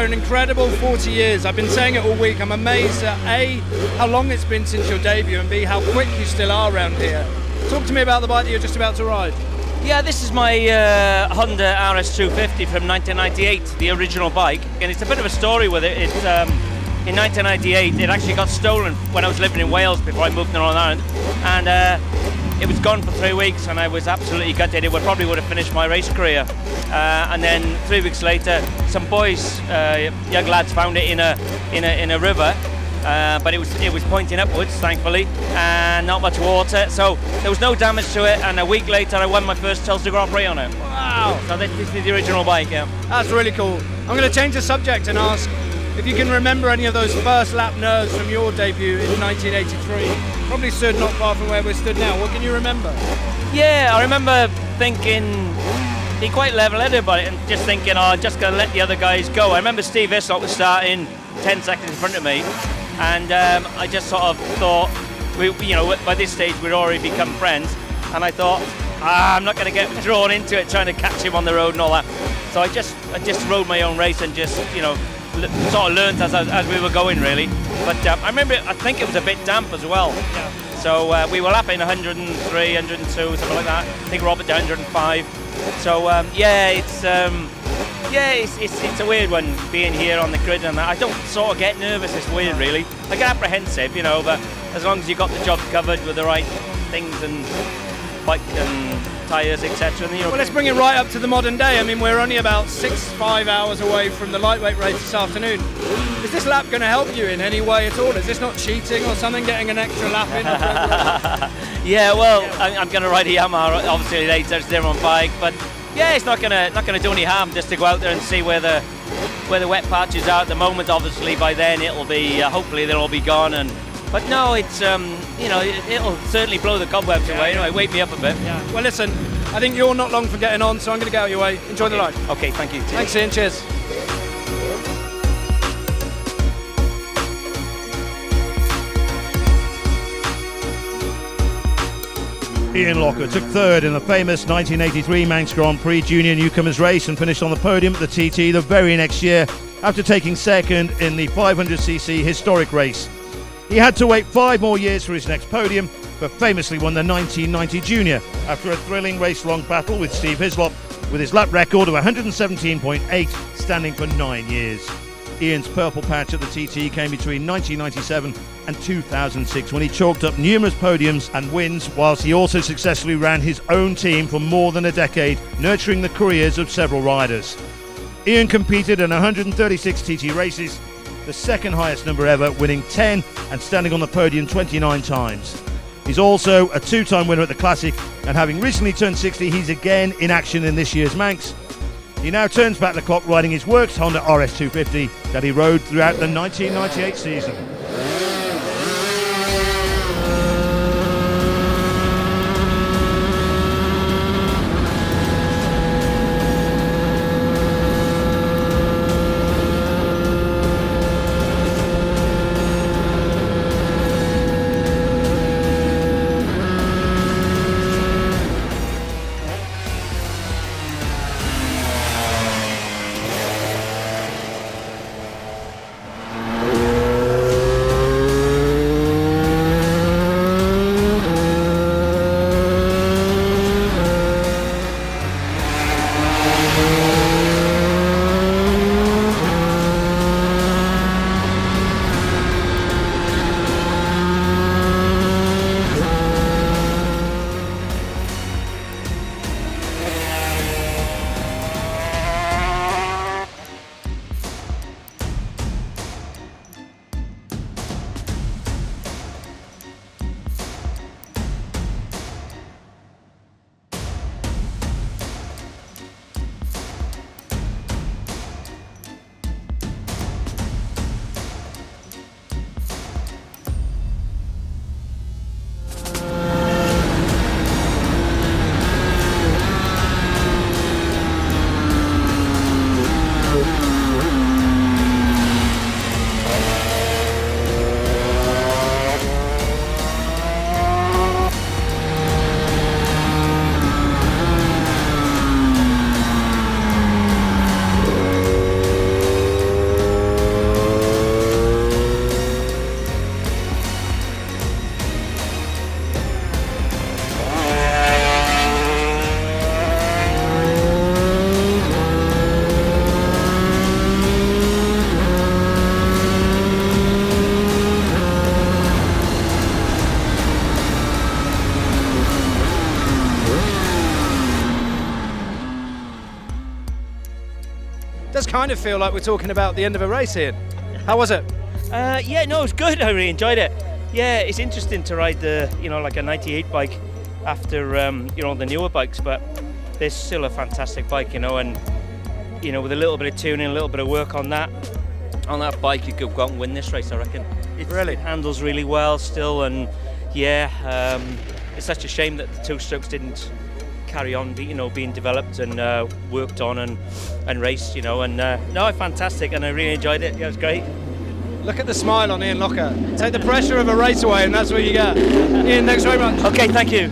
Lougher, an incredible 40 years. I've been saying it all week. I'm amazed at A, how long it's been since your debut, and B, how quick you still are around here. Talk to me about the bike that you're just about to ride. Yeah, this is my Honda RS250 from 1998, the original bike, and it's a bit of a story with it. It's in 1998, it actually got stolen when I was living in Wales before I moved to Northern Ireland, and it was gone for 3 week, and I was absolutely gutted. It probably would have finished my race career. And then 3 weeks later, some boys, young lads, found it in a river, but it was pointing upwards, thankfully, and not much water, so there was no damage to it. And a week later, I won my first Telstra Grand Prix on it. Wow! So this is the original bike, yeah. That's really cool. I'm going to change the subject and ask if you can remember any of those first lap nerves from your debut in 1983. Probably stood not far from where we're stood now. What can you remember? Yeah, I remember thinking, being quite level-headed about it, and just thinking, oh, I'm just going to let the other guys go. I remember Steve Hislop was starting 10 seconds in front of me, and I just sort of thought, by this stage we'd already become friends, and I thought, I'm not going to get drawn into it trying to catch him on the road and all that. So I just rode my own race and just, sort of learned as we were going, really. But I remember, I think it was a bit damp as well. Yeah. So we were lapping 103, 102, something like that. I think Robert did 105. So it's a weird one being here on the grid and that. I don't sort of get nervous. It's weird, really. I get apprehensive, but as long as you got the job covered with the right things and bike and tyres, etc. Well, let's bring it right up to the modern day. I mean, we're only about 5 hours away from the lightweight race this afternoon. Is this lap going to help you in any way at all? Is this not cheating or something, getting an extra lap in? Yeah, well, I'm going to ride a Yamaha obviously later. It's a different bike, but yeah, it's not going to do any harm just to go out there and see where the wet patches are at the moment. Obviously, by then it'll be hopefully they'll all be gone. But no, it's it'll certainly blow the cobwebs away. Anyway, wake me up a bit. Yeah. Well, listen, I think you're not long for getting on, so I'm going to get out of your way. Enjoy the ride. Okay, thank you. Cheers. Thanks, Ian. Cheers. Ian Lougher took third in the famous 1983 Manx Grand Prix Junior Newcomers race and finished on the podium at the TT the very next year after taking second in the 500cc historic race. He had to wait 5 more years for his next podium, but famously won the 1990 Junior after a thrilling race-long battle with Steve Hislop, with his lap record of 117.8 standing for 9 years. Ian's purple patch at the TT came between 1997 and 2006 when he chalked up numerous podiums and wins, whilst he also successfully ran his own team for more than a decade, nurturing the careers of several riders. Ian competed in 136 TT races, the second highest number ever, winning 10 and standing on the podium 29 times. He's also a 2-time winner at the Classic, and having recently turned 60, he's again in action in this year's Manx. He now turns back the clock riding his works Honda RS250 that he rode throughout the 1998 season. kind of feel like we're talking about the end of a race here. How was it? Yeah, no, it was good. I really enjoyed it. Yeah, it's interesting to ride the, like a 98 bike after, the newer bikes, but there's still a fantastic bike, and, with a little bit of tuning, a little bit of work on that bike, you could go out and win this race, I reckon. It handles really well still, and yeah, it's such a shame that the two-strokes didn't carry on, being developed and worked on and raced, and no, fantastic, and I really enjoyed it. Yeah, it was great. Look at the smile on Ian Lougher. Take the pressure of a race away, and that's what you get. Ian, thanks very much. Okay, thank you.